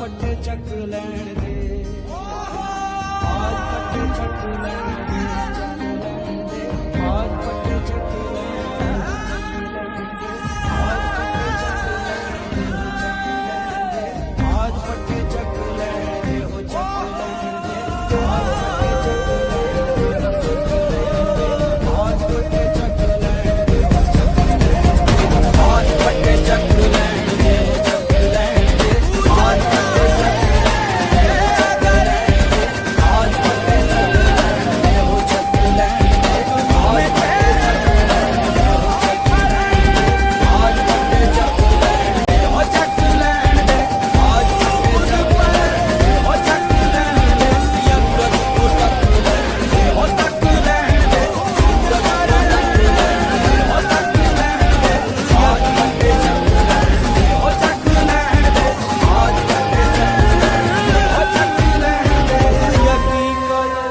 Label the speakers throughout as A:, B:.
A: पट्टे चक लैण दे, आज पट्टे चक लैण दे, चक लैण दे, आज पट्टे चक लैण दे, आज पट्टे चक लैण दे, चक लैण दे, आज पट्टे चक लैण दे, हो चक लैण दे, आज पट्टे चक लैण दे, चक लैण दे, आज पट्टे चक लैण दे, हो चक लैण दे, आज पट्टे चक लैण दे, चक लैण दे, आज पट्टे चक लैण दे, चक लैण दे, आज पट्टे चक लैण दे, हो चक लैण दे, आज पट्टे चक लैण दे, हो चक लैण दे, आज पट्टे चक लैण दे, हो चक लैण दे, आज पट्टे चक लैण दे, हो चक लैण दे, यंग को तक लैण दे, हो तक लैण दे, यंग को तक लैण दे, हो तक लैण दे, आज पट्टे चक लैण दे, हो चक लैण दे, आज पट्टे चक लैण दे, हो चक लैण दे, यकीन करो।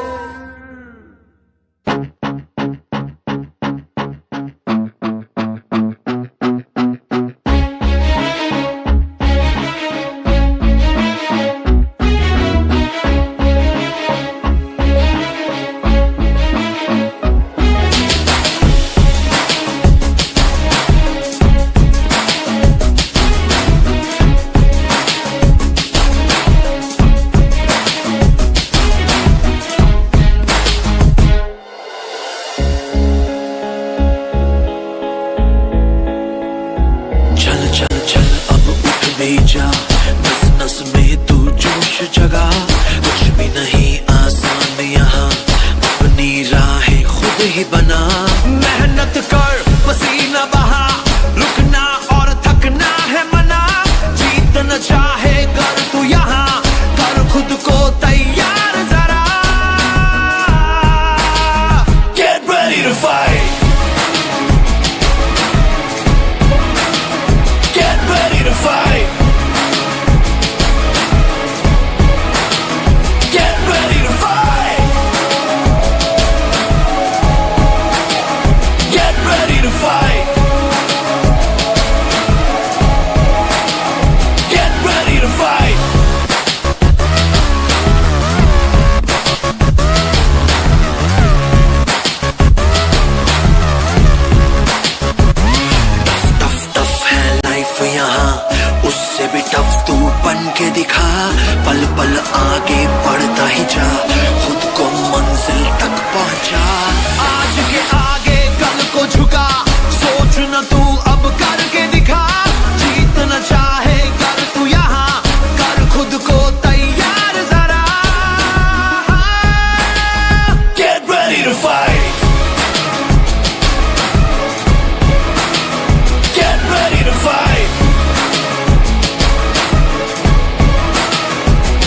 B: चल चल चल अब उठ भी जा, नस नस में तू जोश जगा। कुछ भी नहीं आसान यहाँ, अपनी राहें खुद ही बना। मेहनत कर पसीना बहा, रुकना और थकना है मना। जीतना चाहे कर तू यहाँ, कर खुद को तैयार जरा। Get ready to fight. Get ready to fight. Get ready to fight. Get ready to fight. Get ready to fight. Tough tough है लाइफ यहाँ, उससे भी टफ तू बन के दिखा। पल पल आगे बढ़ता ही जा, खुद को मंजिल तक पहुंचा। आज के आगे कल को झुका, सोच न तू अब करके दिखा। जीतना चाहे कर तू यहाँ, कर खुद को तैयार जरा। Get ready to fight. Get ready to fight.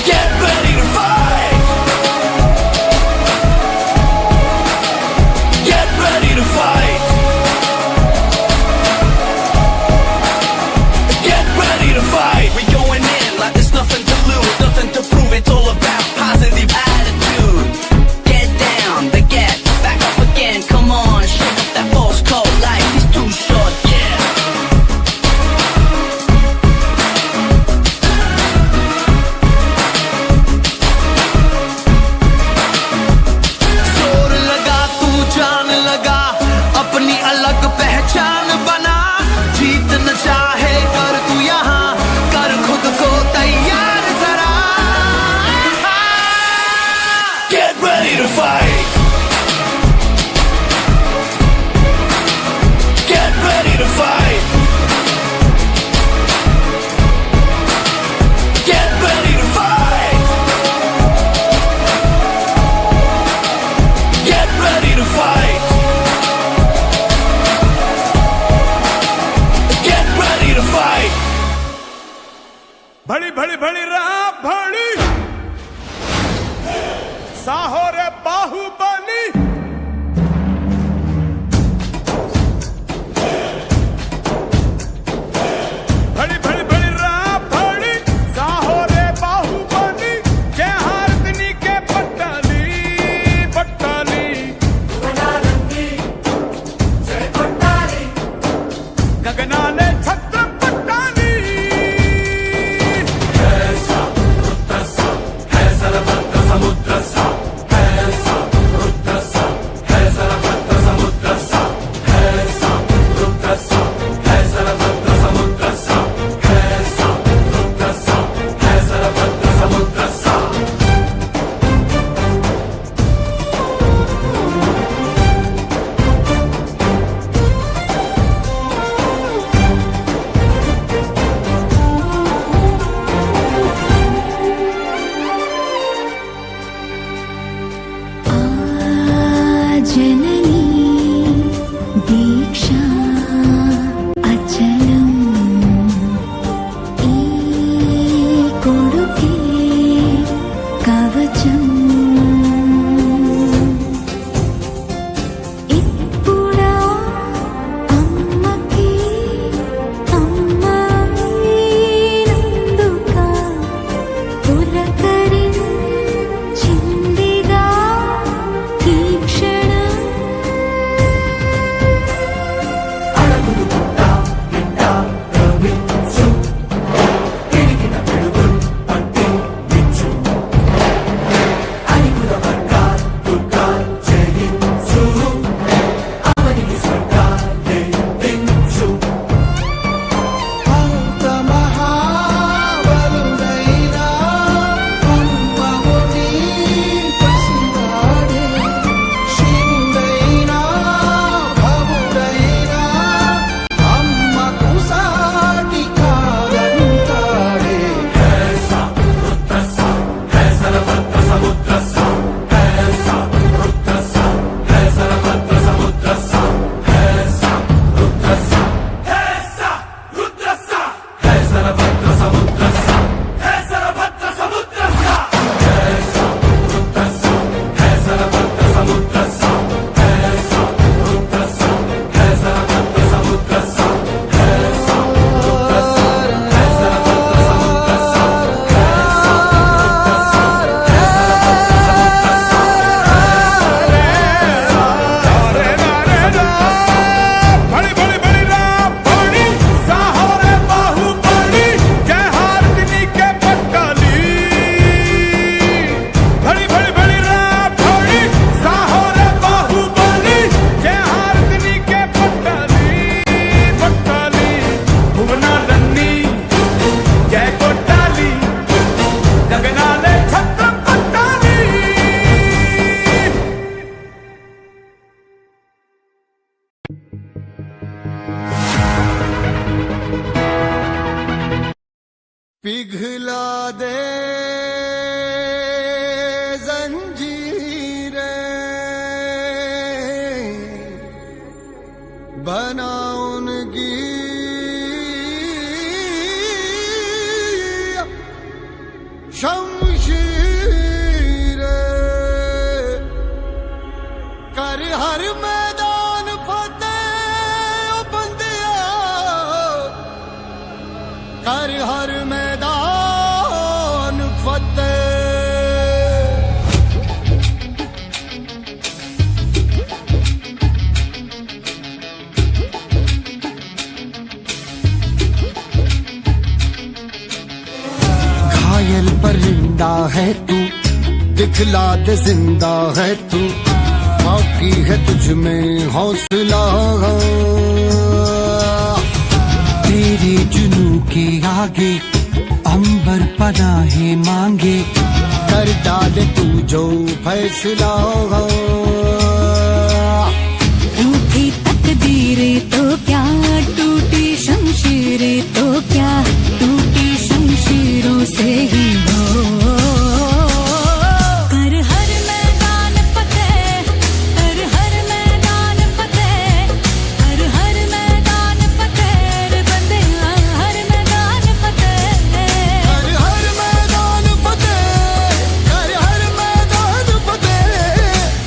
B: Get ready to fight. Get ready to fight. Get ready to fight. We going in like there's nothing to lose, nothing to prove. It's all about positive attitude.
C: Get down, then get back up again. Come on, shake up that false cold. Life is too short, yeah.
B: जोर लगा तू जान लगा, अपनी अलग पहचान बना। जीतना चाहे कर तू यहाँ, कर खुद को तैयार जरा। Get ready to fight. Get ready to fight. Get ready to fight. Get ready to fight. Get ready to fight.
D: भड़ी भड़ी भड़ी रहा भड़ी, साहो रे बाहुबली। भड़ी भड़ी भड़ी रहा भड़ी, साहो रे बाहुबली। जय हारदिनी के पट्टाली पट्टाली, गगना ने छत्र पट्टाली। ऐसा
E: की कवचम इप्पुड़ा अम्मकी अम्माई नंदुका पुलकरी चिंदिदा तीक्षण
A: అంత మహాబలుడైనా అమ్మవుని పసివాడే శివుడైనా భవుడైనా అమ్మకు సాటి కాదంటాడే
D: बड़ी बड़ी बड़ी राम बड़ी साहोरे बाहुबली जय हारदिनी के पट्टाली बड़ी बड़ी बड़ी राम बड़ी साहोरे बाहुबली जय हारदिनी के पट्टाली पट्टाली भुवना लन्नी जय कोटाली जगनाले छत्र पट्टाली
A: पिघला दे जंजीरें बना उनकी शमशीरें कर हर मैदान फतेह ओ बंदिया कर हर मैदान फतेह घायल परिंदा है तू दिखला दे जिंदा है तू बाकी है तुझ में हौसला
B: तेरे जुनू के आगे अंबर पनाहे मांगे
A: कर डाले तू जो फैसला
E: रूठी तकदीरें तो क्या टूटी शमशीरें तो क्या टूटी शमशीरों से ही हो कर हर मैदान फतेह कर हर मैदान फतेह कर हर मैदान फतेह रे बंदे हर मैदान फतेह
A: कर हर मैदान फतेह कर हर मैदान फतेह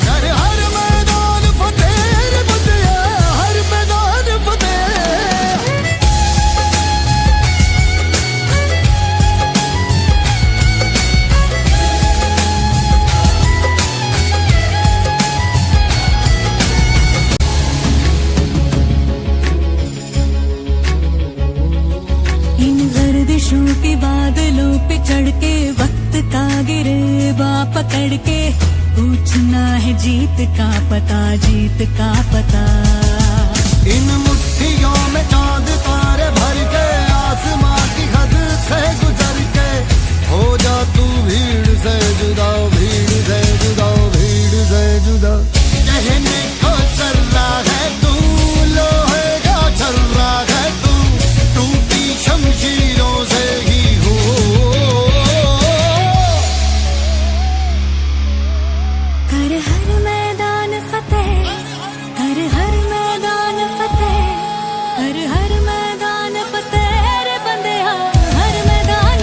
A: कर हर मैदान फतेह रे बंदिया हर मैदान फतेह
E: इन गर्दिशों के बादलों पे चढ़ के वक्त का गिरेबा पकड़ के पूछना है जीत का पता जीत का पता
A: इन मुट्ठियों में चांद तारे भर के आसमां की हद से गुजर के हो जा तू भीड़ से जुदा भीड़ से जुदा भीड़ से जुदा कहने को चल रहा है तू लोहे का चल रहा है तू टूटी शमशीरों से ही हो
E: कर हर मैदान फतेह कर हर मैदान फतेह कर हर मैदान फतेह रे बंदे हर मैदान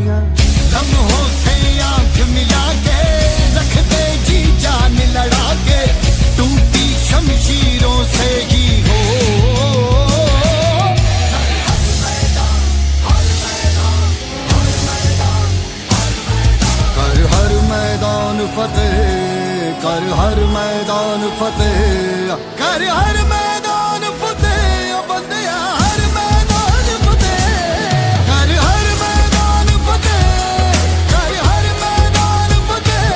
F: कहानियां लम्हों से आंख मिला के रख दे जी जान लड़ा के टूटी शमशीरों से ही हो कर हर मैदान फतेह कर हर मैदान फतेह कर हर मैदान फतेह बंदिया हर मैदान फतेह कर हर मैदान फतेह कर हर मैदान फतेह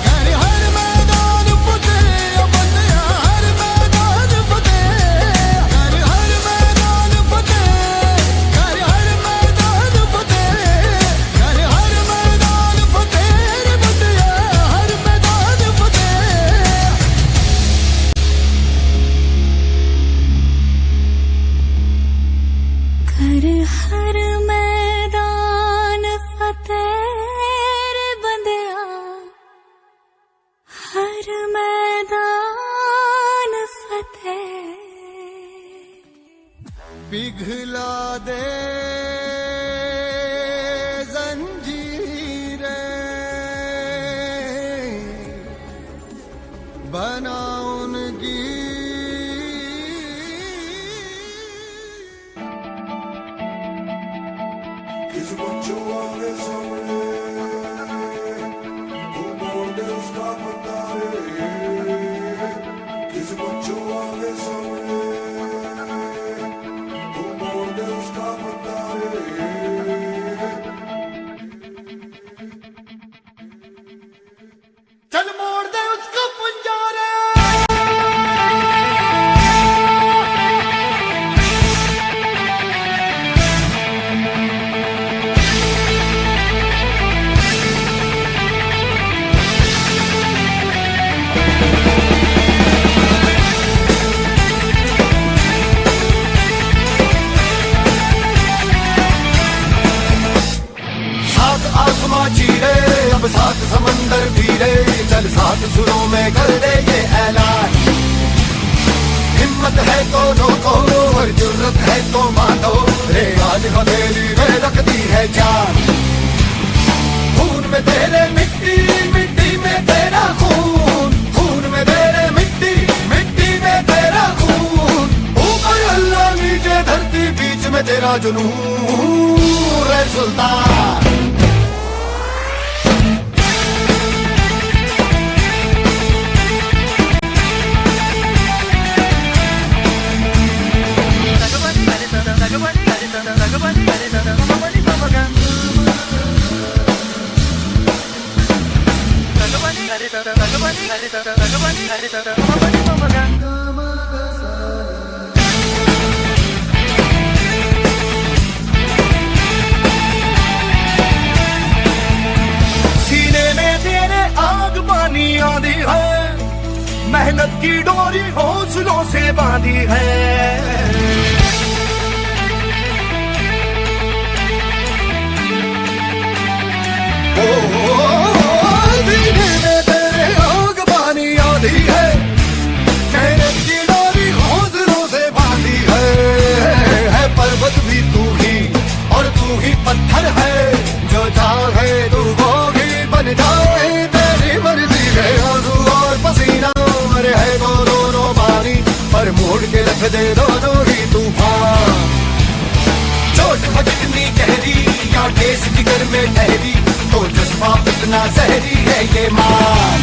F: कर हर मैदान फतेह बंदिया हर मैदान फतेह कर हर मैदान फतेह कर हर मैदान फतेह कर हर मैदान फतेह बंदिया हर मैदान फतेह
E: कर हर मैदान फतेह रे बंदिया हर मैदान फतेह
F: पिघला दे जंजीरें बना उनकी
G: किस बच्चों आगे सामने तू मोड़ दे उसका पता रे किस बच्चों आगे सामने तू मोड़ दे उसका पता रे
F: चल मोड़ दे उसको पुंजारे सात आसमां चीरे अब सात समंदर पीरे चल सात सुरों में कर दे ये ऐलान हिम्मत है तो रोको और जुर्रत है तो मानो रे आज हथेली में रखती है जान खून में तेरे मिट्टी मिट्टी में तेरा खून खून में तेरे मिट्टी मिट्टी में तेरा खून ऊपर अल्लाह नीचे धरती बीच में तेरा जुनून रे सुल्तान सीने में तेरे आग पानी आंधी है मेहनत की डोरी हौसलों से बांधी है सीने में तेरे आग पानी आंधी है मेहनत की डोरी हौसलों से बांधी है पर्वत भी तू ही और तू ही पत्थर है जो चाहे तू वो ही बन जाए तेरी मर्जी है आंसू और पसीना मरे है तो दोनों पानी पर मोड़ के रख दे दोनों ही तूफान चोट कितनी गहरी या ठेस जिगर में ठहरी तो जज्बा इतना जहरी है ये मान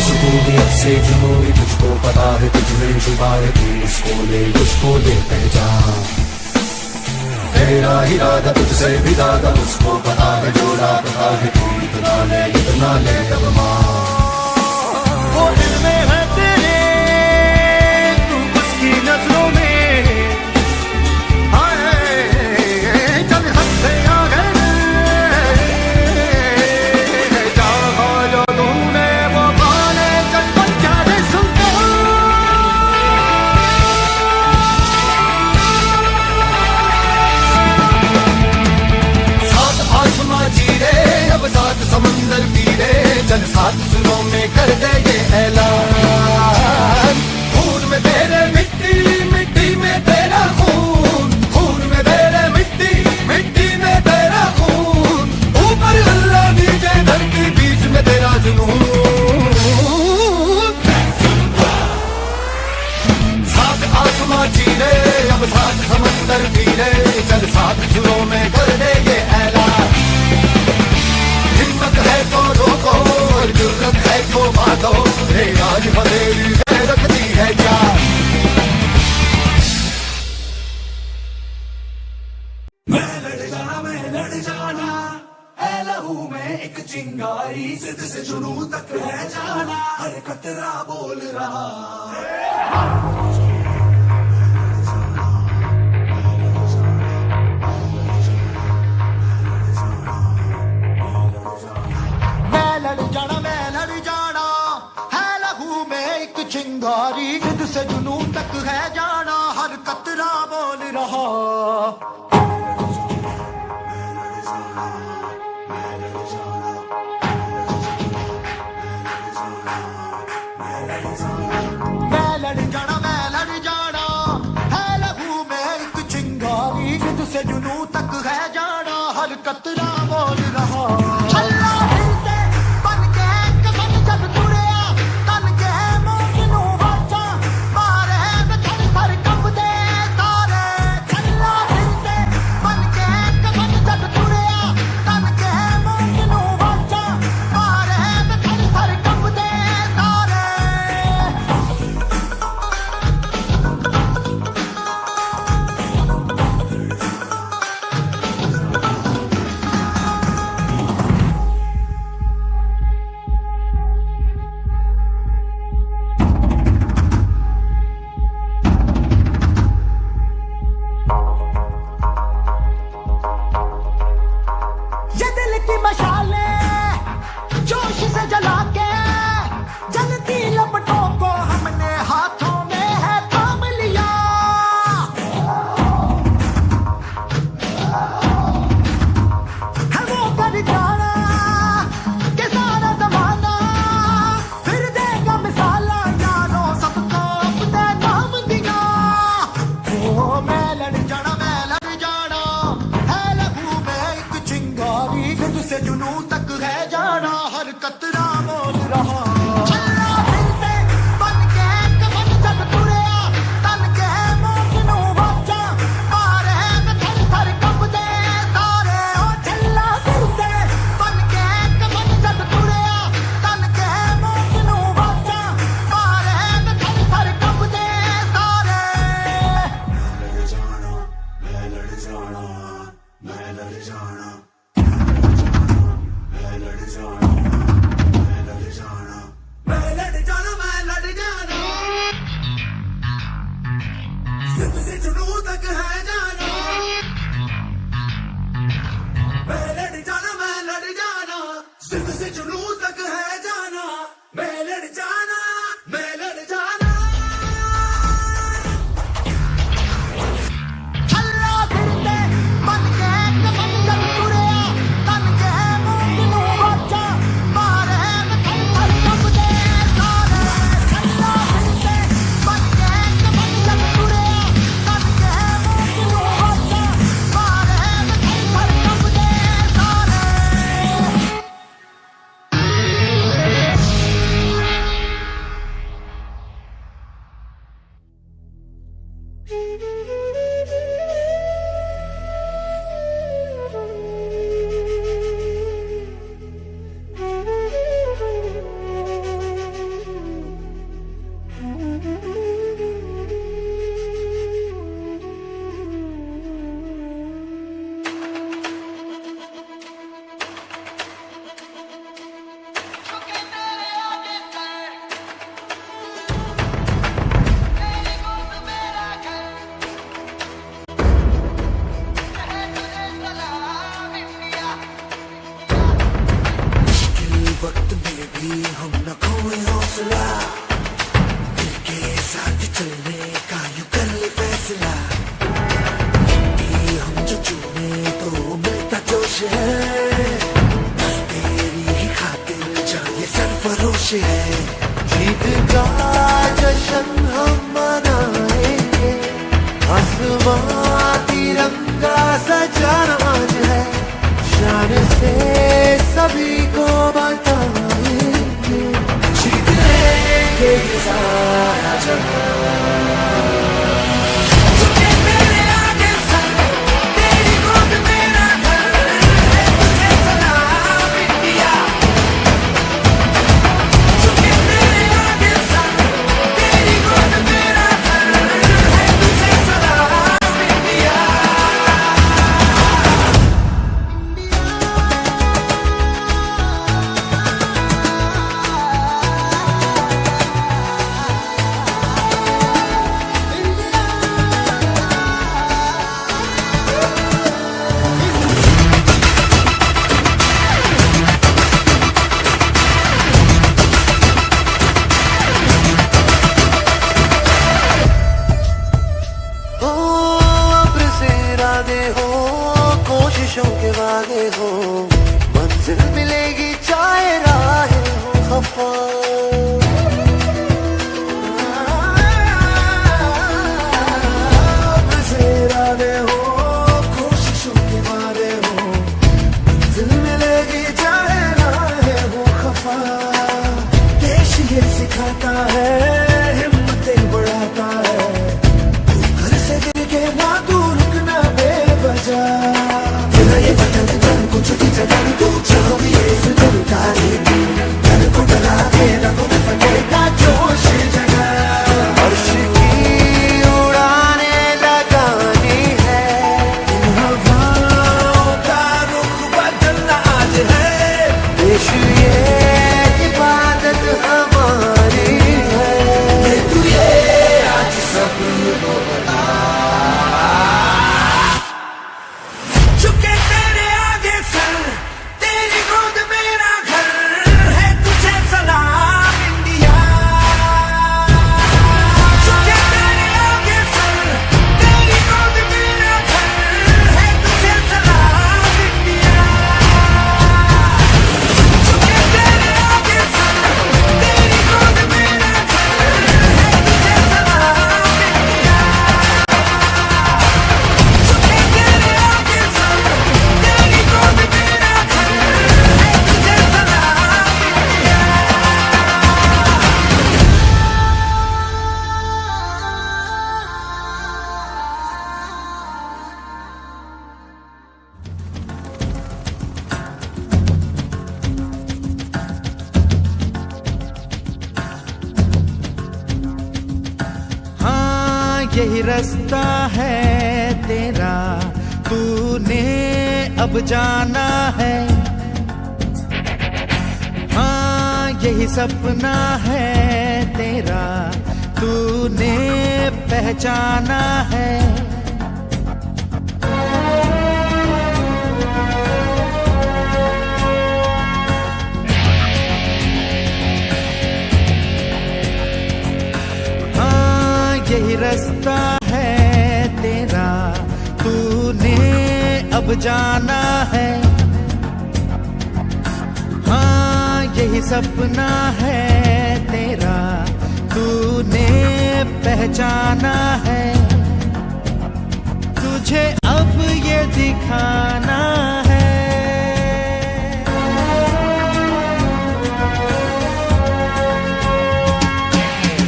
H: सुकूनियत से जुनूनी तुझको पता है तुझ में छुपा है तू उसको ले पहचान तेरा इरादा तुझसे भी ज्यादा उसको पता है जो लापता है तू इतना ले अब
F: वो दिल में है तेरे तू उसकी नजरों में आए चल हद से आ गए चाहा जो तूने वो पाने चल बन जा रे सुल्तान मजनू साथ आसमां चीरे अब साथ समंदर तीरे चल साथ सुरों में कर दे ये ऐलान हिम्मत है तो रोको और जुर्रत है तो बातो रे आज बदेली रखती है जान
D: मैं लड़ जाना है लहू में एक चिंगारी जिद से जुनू तक है जाना हर कतरा बोल रहा
F: मैं लड़ जाना है लहू में एक चिंगारी जिद से जुनू तक है जाना हर कतरा बोल रहा मैं लड़ जाना है लहू में एक चिंगारी जिद से जुनू तक है जाना हर कतरा बोल रहा छल्ला फिरते बन के कसम जब तुड़िया तन के मोकनू वाचा मारे में थर थर कंबदे सारे छल्ला फिरते बन के कसम जब तुड़िया तन के मोकनू वाचा मारे में थर थर कंबदे सारे ये दिल की मशालें जोश से जला के जलती लपटों को हमने हाथों में है थाम लिया है वो कर जाना कि सारा जमाना फिर देगा मिसाला यारों सबको अपने नाम दिया ओ मैं लड़ जाना है लहू में एक चिंगारी जिद से जुनू तक है जाना हर कतरा बोल रहा छल्ला फिरते बन के कसम जब तुड़िया तन के मोकनू वाचा मारे में थर थर कंबदे सारे ओ छल्ला फिरते बन के कसम जब तुड़िया तन के मोकनू वाचा मारे में थर थर कंबदे सारे
D: मैं लड़ जाना जिद से जुनू तक है जाना मैं लड़ जाना जिद से जुनू तक है जाना मैं लड़ जाना
F: छल्ला फिरते बन के कसम जब तुड़िया तन के मोकनू वाचा मारे में थर थर कंबदे सारे छल्ला फिरते बन के कसम जब तुड़िया तन के मोकनू वाचा मारे में थर थर कंबदे सारे
B: वक्त में भी हम न खोए हौसला दिल के साथ चलने का यूं कर ले फैसला कि हम जो चुने तो मिलता जोश है बस तेरी ही खातिर जान ये सरफरोश है जीत का जश्न हम मनाएंगे आसमां तिरंगा सजाना आज है शान से सभी को बताएंगे कोशिशों के वादे हो, मंजिल मिलेगी चाहे राहें हो खफा। इरादे हो, कोशिशों के वादे हो, मंजिल मिलेगी चाहे राहें हो खफा। देश ये सिखाता है, हिम्मतें बढ़ाता है, तू घर से गिर के ना तू रुकना बेवजह। ये वतन जन कुछ भी जगह तू चलो भी ऐसे तो उतारे घर को डरा के रखो में फटेगा जोश जगह। अर्श की उड़ाने लगानी है, इन हवाओं का रुख बदलना आज है। देश ये इबादत हमारी है, तू ये आज सब बता। चुके तेरे आगे सर, तेरी गोद मेरा घर है, तुझे सलाम इंडिया। चुके तेरे आगे सर, तेरी गोद मेरा घर है, तुझे सलाम इंडिया। चुके तेरे आगे सर, तेरी गोद मेरा घर है, तुझे सलाम इंडिया। चुके तेरे आगे सर, तेरी गोद मेरा घर है, तुझे सलाम इंडिया।
A: हाँ यही रास्ता है तेरा, तूने अब जाना है। हाँ यही सपना है तेरा, तूने पहचाना है। यही रास्ता है तेरा, तूने अब जाना है। हाँ यही सपना है तेरा, तूने पहचाना है। तुझे अब ये दिखाना है।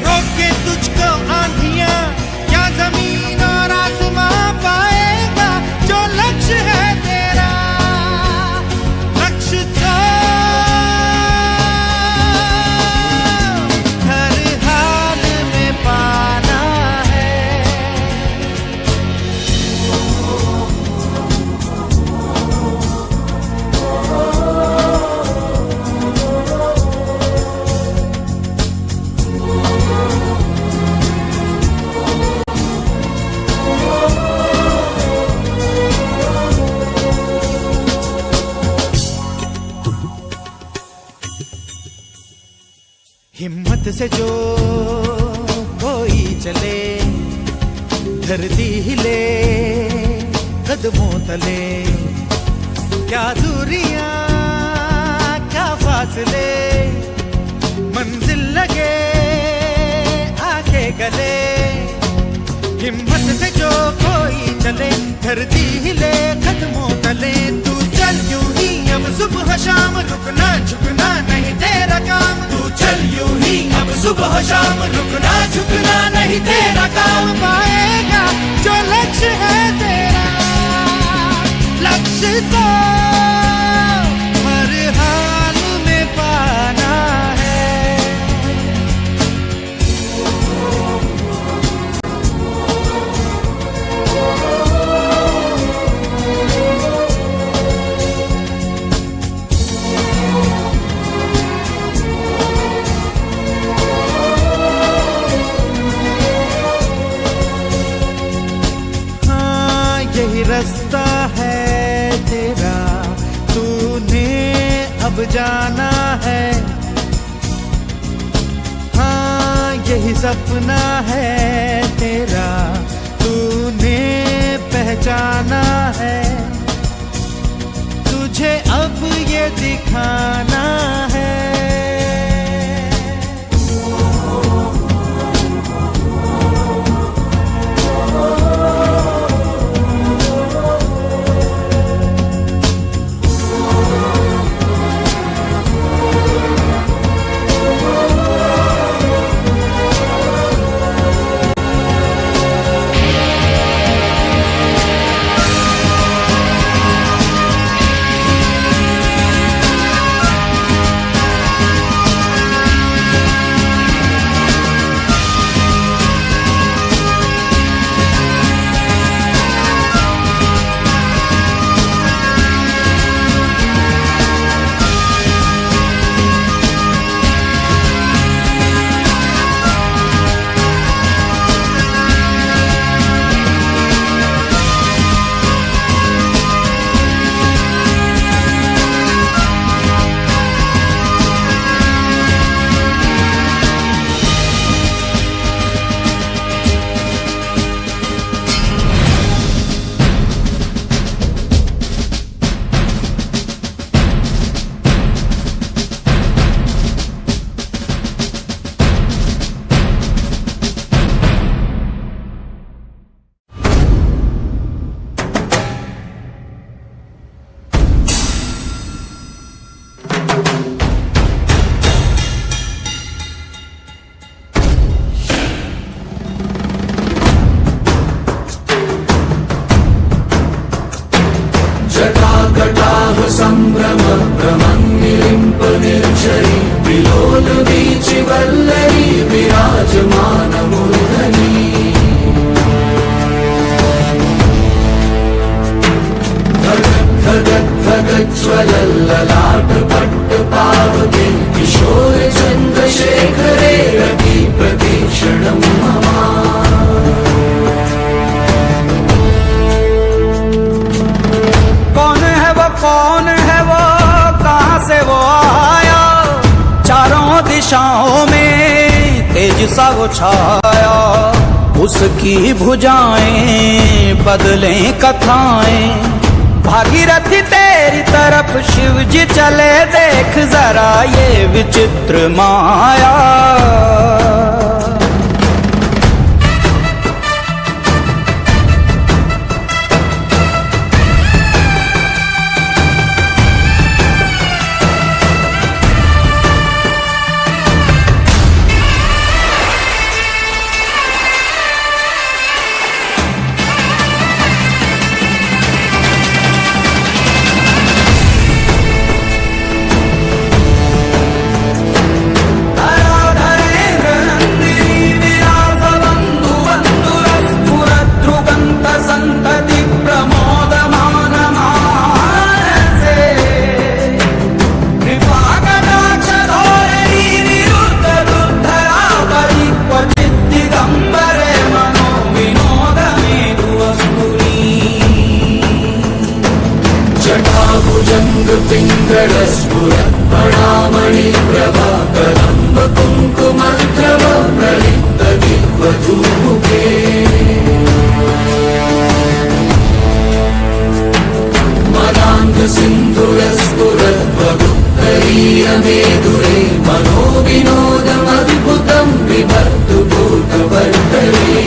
A: रोके तुझको आंधियां या जमीन और आसमां पाएगा, जो लक्ष्य है तेरा, लक्ष्य तो हर हाल में पाना है। हिम्मत से जो कोई चले, धरती हिले कदमों तले। क्या दूरियां क्या फासले, मंजिल लगे आके गले। हिम्मत से जो कोई चले, धरती हिले कदमों तले। तू चल यूं ही अब सुबह शाम, रुकना झुकना नहीं तेरा काम। तू चल यूं ही अब
D: सुबह शाम रुकना झुकना नहीं तेरा काम,
A: पाएगा जो लक्ष्य है तेरा, लक्ष्य तो हर हाल में पाना है। हाँ यही रास्ता है तेरा, तूने अब जाना है। हाँ यही सपना है तेरा, तूने पहचाना है। तुझे अब ये दिखाना है।
H: जटाकटाह सम्भ्रम भ्रमन्निलिम्प निर्झरी, विलोल वीचि वल्लरी विराजमान मूर्धनि। धगत् धगत् धगज्ज्वलल्ललाट पट्ट पावके, किशोर चन्द्रशेखरे रति प्रतीक्षणं मम।
A: कौन है वो, कहाँ से वो आया, चारों दिशाओं में तेज सा वो छाया। उसकी भुजाएं बदलें कथाएं, भागीरथी तेरी तरफ शिव जी चले, देख जरा ये विचित्र माया।
H: पिङ्गलस्फुरत्पणामणि प्रभा कदम्ब कुङ्कुमद्रव प्रलिप्त दिग्वधूमुखे। मदान्ध सिन्धुरस्फुरद्वगुप्तरीयमेधुरे, मनोविनोदमद्भुतं बिभर्तु भूतवर्तरे।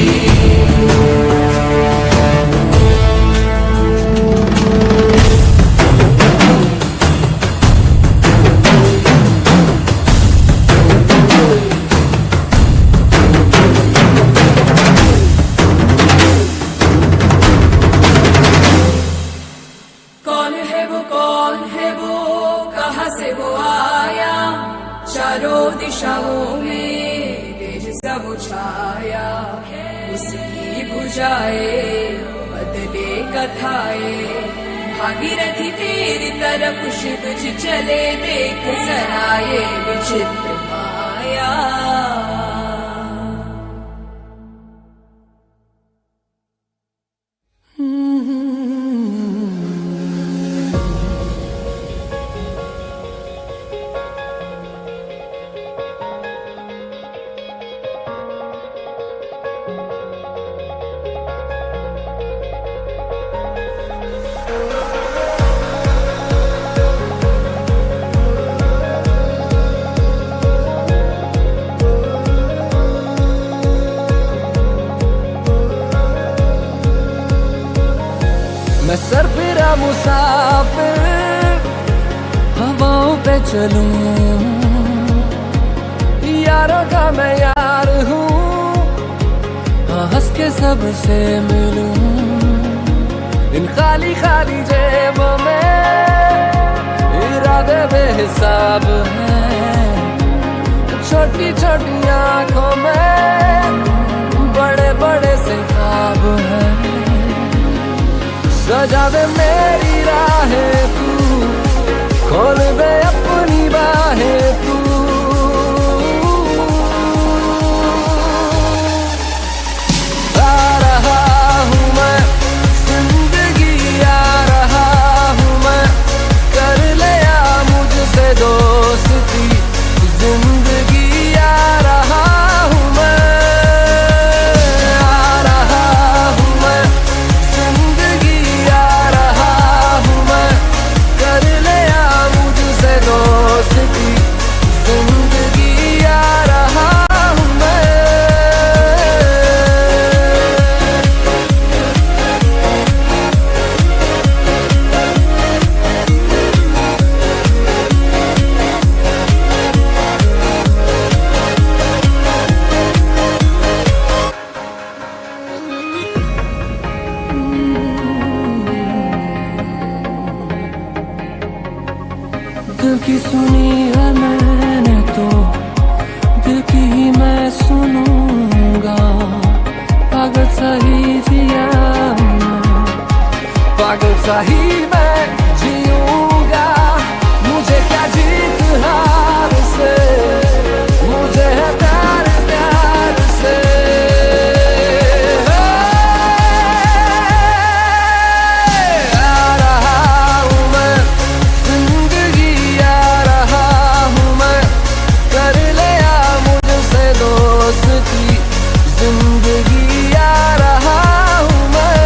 E: कौन है वो, कहाँ से वो आया, चारों दिशाओं में तेज सब छाया, उसकी भुजाए बदले कथाए, भागीरथी तेरी तरफ शिव जी चले, देख सराये विचित्र माया।
A: मैं सरफिरा मुसाफिर हवाओं पे चलूं, यारों का मैं यार हूँ, हंस के सबसे मिलूं, इन खाली खाली जेबों में इरादे बेहिसाब हैं, छोटी छोटी आंखों में बड़े बड़े से ख्वाब हैं, सजा दे मेरी राहें तू, खोल दे अपनी बाहें तू, आ रहा हूँ मैं जिंदगी, आ रहा हूँ मैं, कर लिया मुझसे दोस्ती, जिंदगी आ रहा हूँ मैं, आ रहा हूँ मैं जिंदगी, आ रहा हूँ मैं, कर लिया मुझसे दोस्ती, जिंदगी आ रहा हूँ मैं। दिल की सुनी है मैंने तो दिल की ही मैं सुनूंगा, पागल सा ही जिया मैं, पागल सा ही मैं जीऊंगा, मुझे क्या जीत हार से, मुझे है प्यार प्यार से, आ रहा हूँ मैं जिंदगी, आ रहा हूँ मैं, कर लिया मुझसे दोस्ती, जिंदगी आ रहा हूँ मैं,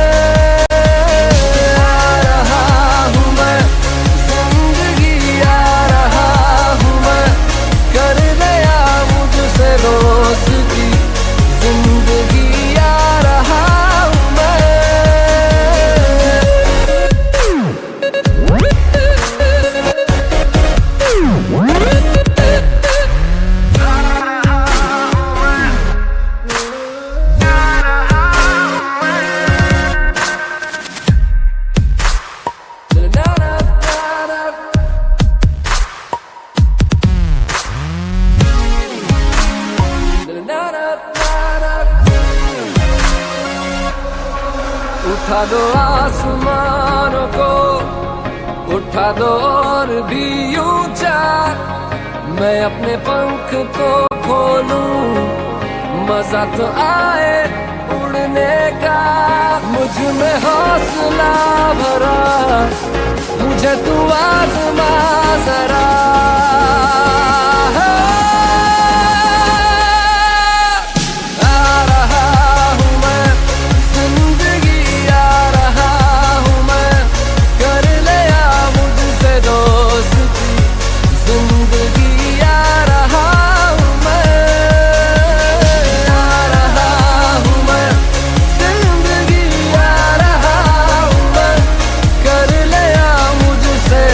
A: आ रहा हूँ मैं जिंदगी, आ रहा हूँ मैं, कर लिया मुझसे दोस्ती, जिंदगी आ रहा हूँ मैं। उठा दो आसमानों को, उठा दो और भी ऊंचा, मैं अपने पंख तो खोलूं, मजा तो आए उड़ने का, मुझ में हौसला भरा, मुझे तू आज़मा जरा, आ रहा हूँ मैं जिंदगी, आ रहा हूँ मैं, कर लिया मुझसे दोस्ती, जिंदगी आ रहा हूँ मैं, आ रहा हूँ मैं जिंदगी, आ रहा हूँ मैं, कर लिया मुझसे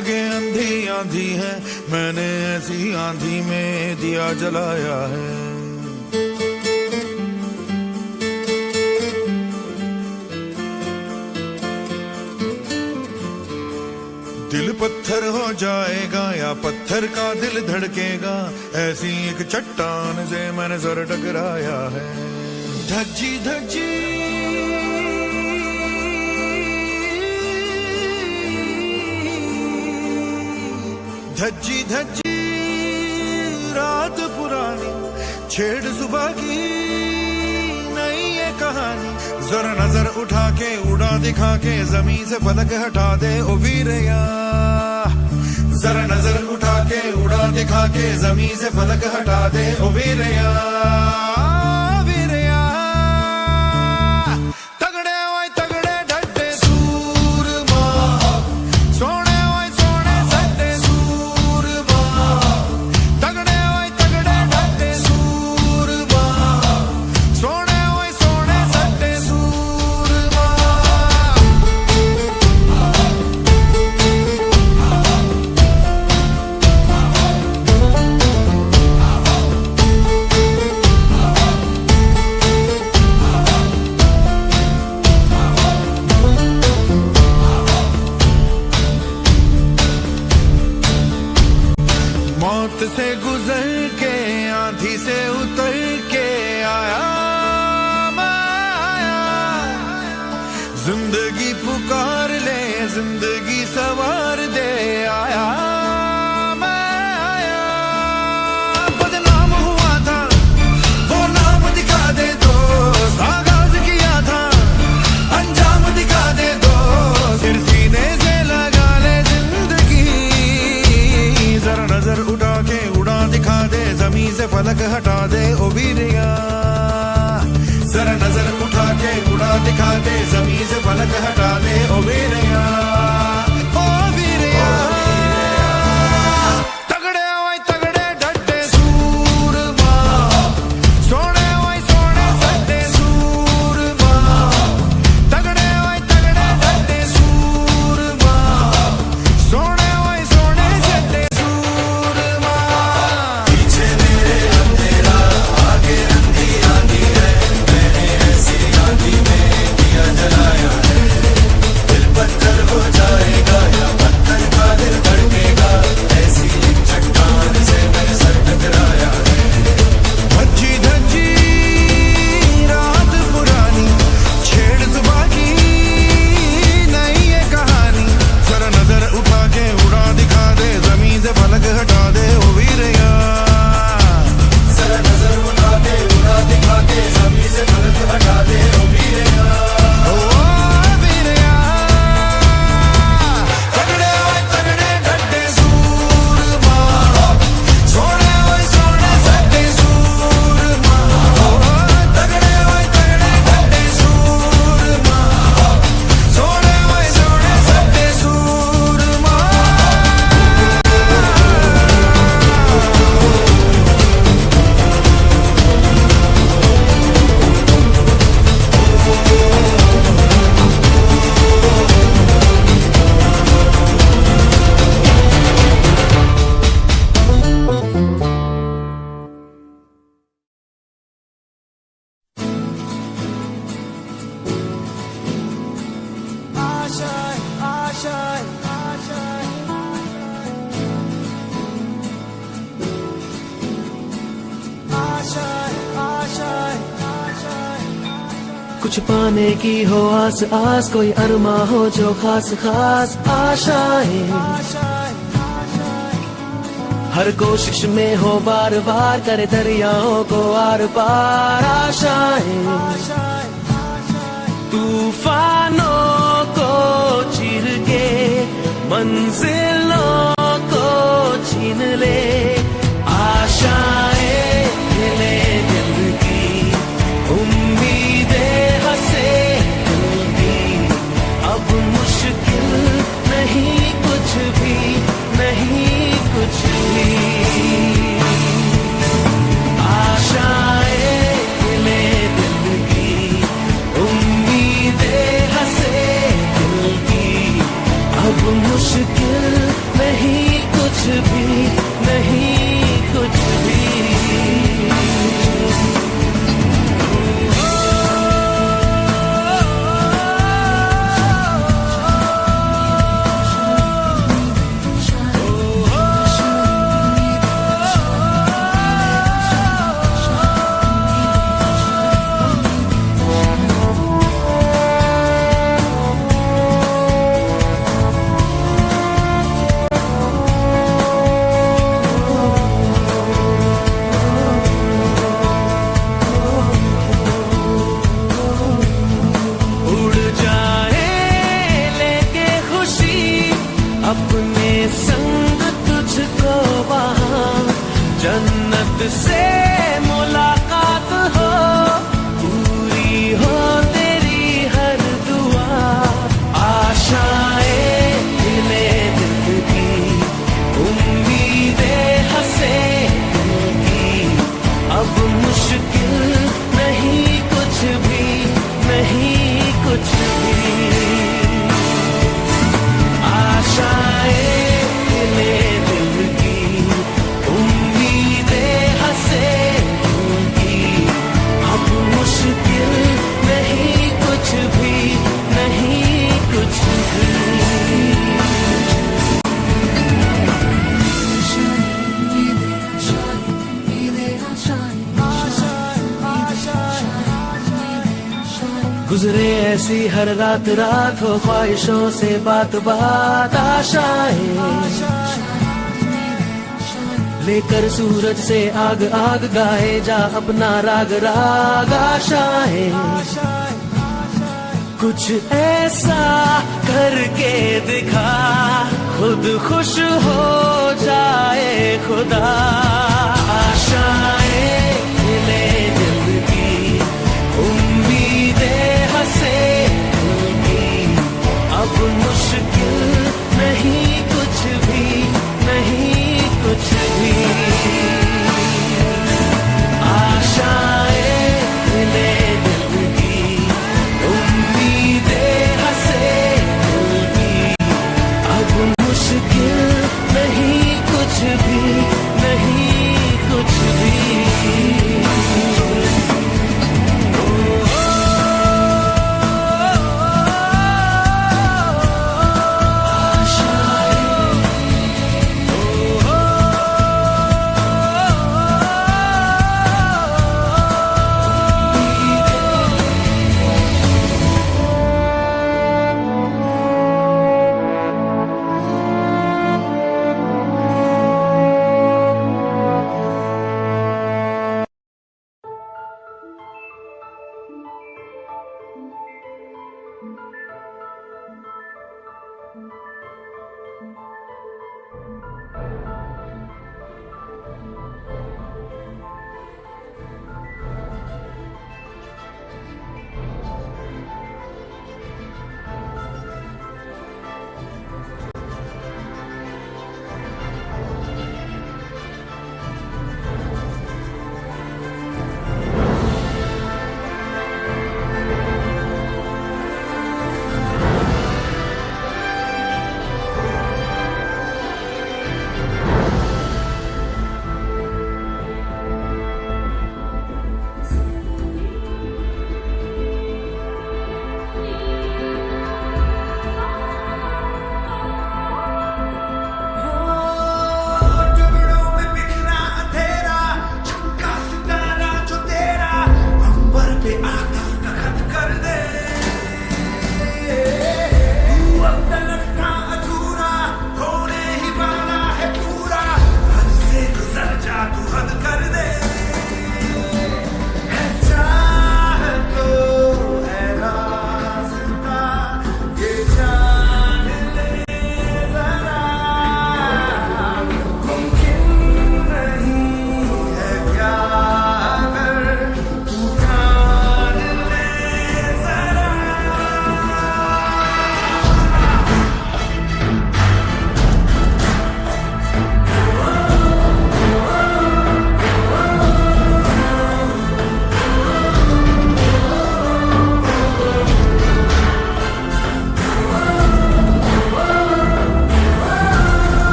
I: आगे अंधी आंधी है, मैंने ऐसी आंधी में दिया जलाया है। दिल पत्थर हो जाएगा या पत्थर का दिल धड़केगा, ऐसी एक चट्टान से मैंने सर टकराया है। धज्जी धज्जी धज्जी धज्जी रात पुरानी, छेड़ सुबह की नई ये कहानी। जरा नजर उठा के उड़ा दिखा के जमीन से फलक हटा दे ओ वीरया। जरा नजर उठा के उड़ा दिखा के जमीन से फलक हटा दे ओ वीरया। वीरया तगड़े ओए तगड़े डटे सूरमा, सोने ओए सोने सटे सूरमा। तगड़े ओए तगड़े डटे सूरमा, सोने ओए सोने सटे सूरमा। मौत से गुजर के आंधी से उतर के आया मैं आया। जिंदगी पुकार ले जिंदगी सवार दे आया मैं आया। बदनाम हुआ था वो नाम दिखा दे दो, आगाज किया था अंजाम दिखा दे दो। फिर सीने से लगा ले जिंदगी, जरा नजर उठा के उड़ा दिखा दे जमीन से फलक हटा दे ओ वीरया। जरा नजर उठा के उड़ा दिखा दे जमीन से फलक हटा दे ओ वीरया। ओ वीरया तगड़े ओए तगड़े डटे सूरमा, सोने ओए सोने सटे सूरमा। तगड़े ओए तगड़े डटे सूरमा, सोने ओए सोने सटे सूरमा। पीछे मेरे अंधेरा आगे अंधी आंधी है, मैंने ऐसी आंधी में दिया जलाया है। दिल पत्थर हो जाएगा या पत्थर का दिल धड़केगा, ऐसी एक चट्टान से मैंने सर टकराया है। धज्जी धज्जी रात पुरानी, छेड़ सुबह की नई ये कहानी। जरा नजर उठा के उड़ा दिखा दे जमीन से फलक हटा दे ओ वीरया। जरा नजर उठा के उड़ा दिखा के जमीन से फलक हटा दे ओ वीरया। ओ वीरया तगड़े ओए तगड़े डटे सूरमा, सोने ओए सोने सटे सूरमा। तगड़े ओए तगड़े डटे सूरमा, सोने ओए सोने सटे सूरमा।
A: कुछ पाने की हो आस आस, कोई अरमा हो जो खास खास आशाएं। हर कोशिश में हो बार बार, करे दरियाओं को आर पार आशाएं। तूफानों को चीर के मंजिलों को छीन ले, आशाएं हिले दिल की, उम्मीदें हंसे दिल की। अब मुश्किल नहीं कुछ भी, नहीं कुछ भी। आशाएं हिले दिल की, उम्मीदें हंसे दिल की। अब मुश्किल
C: नहीं कुछ भी। अपने संग तुझको वहाँ जन्नत से मुलाकात हो, पूरी हो तेरी हर दुआ। आशाएं दिले दिल की, उम्मीदें हंसे दिल की, अब मुश्किल नहीं कुछ भी, नहीं कुछ भी। गुजरे ऐसी हर रात रात हो ख्वाहिशों से बात बात। आशाएं लेकर सूरज से आग आग गाए जा अपना राग राग। आशाएं कुछ ऐसा करके दिखा, खुद खुश हो जाए खुदा। आशाएं मिले दिल की, उम्मीदें हंसे दिल की, अब मुश्किल नहीं कुछ भी, नहीं कुछ भी।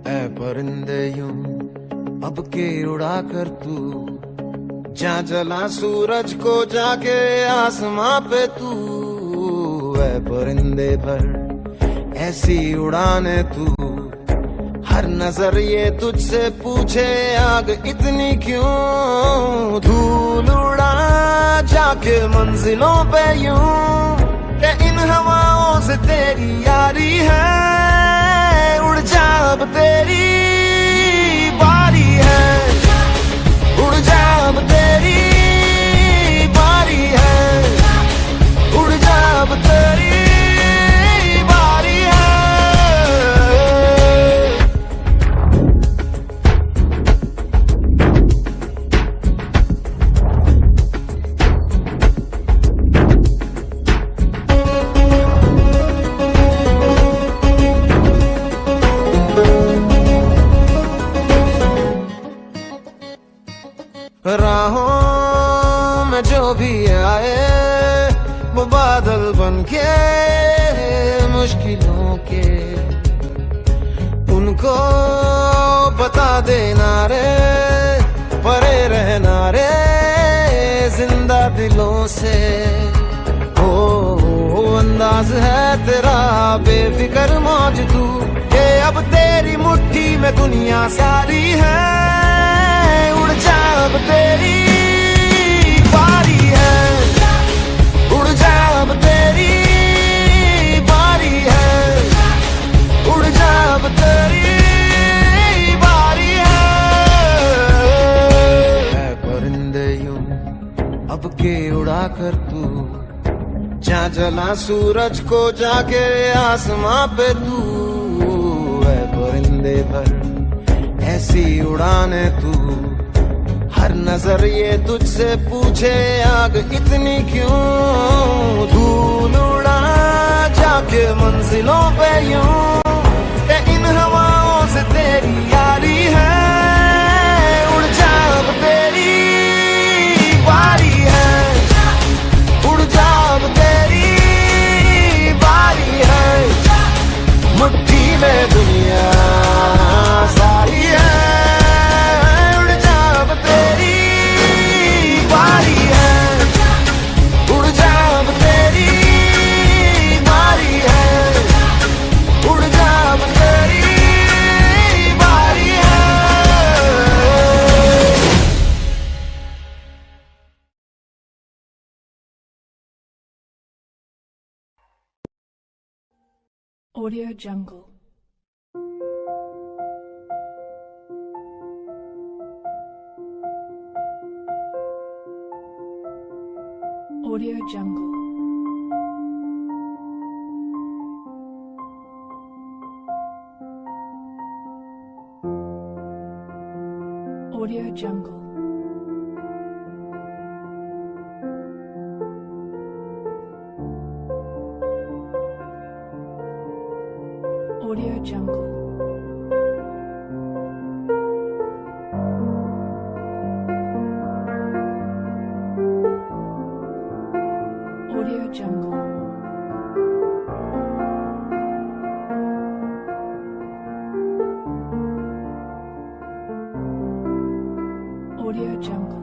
I: ऐ परिंदे यूं अब के उड़ा कर तू, जा जला सूरज को जाके आसमां पे तू। ऐ परिंदे भर ऐसी उड़ाने तू, हर नजर ये तुझसे पूछे आग इतनी क्यों। धूल उड़ा जाके मंजिलों पे यूं, के इन हवाओं से तेरी यारी है। उड़ जा अब तेरी बारी है, उड़ जा अब तेरी बारी है, उड़ जा अब तेरी बारी है। राहों में जो भी आए वो बादल बन के मुश्किलों के, उनको बता देना रे परे रहना रे जिंदा दिलों से। ओ अंदाज है तेरा बेफिक्र मौज तू, के अब तेरी मुट्ठी में दुनिया सारी है। उड़ जा अब तेरी बारी है, उड़ जा अब तेरी बारी है, उड़ जा अब तेरी बारी है। ऐ परिंदे यूं अब के उड़ा कर तू, जा जला सूरज को जाके आसमां पे तू। ऐ परिंदे भर ऐसी उड़ाने तू, हर नजर ये तुझसे पूछे आग इतनी क्यों। धूल उड़ा जाके मंजिलों पे यूं, के इन हवाओं से तेरी यारी है। उड़ जा अब तेरी बारी है, उड़ जा अब तेरी बारी है। मुट्ठी में दुनिया सारी है। उड़ जा अब तेरी बारी है, उड़ जा अब तेरी बारी है, उड़ जा अब तेरी बारी है।
E: Audio Jungle. Audio Jungle. Audio Jungle. Audio Jungle. Audio Jungle. Audio Jungle.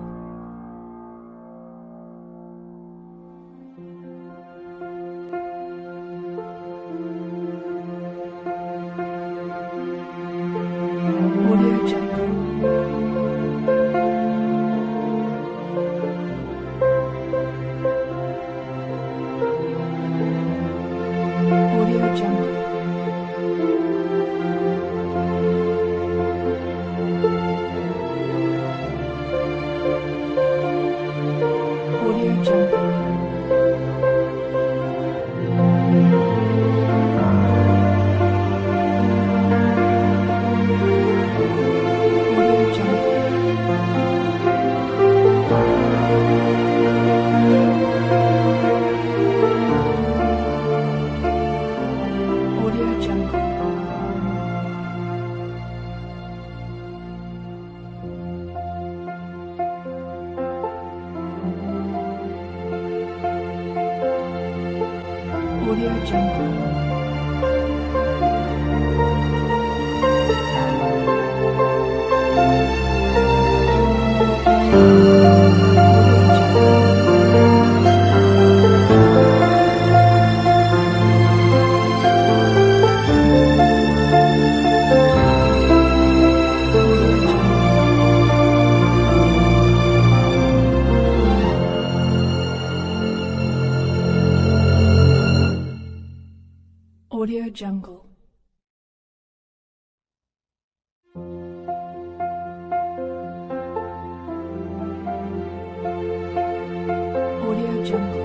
A: Audio Jungle. Audio Jungle. Audio Jungle.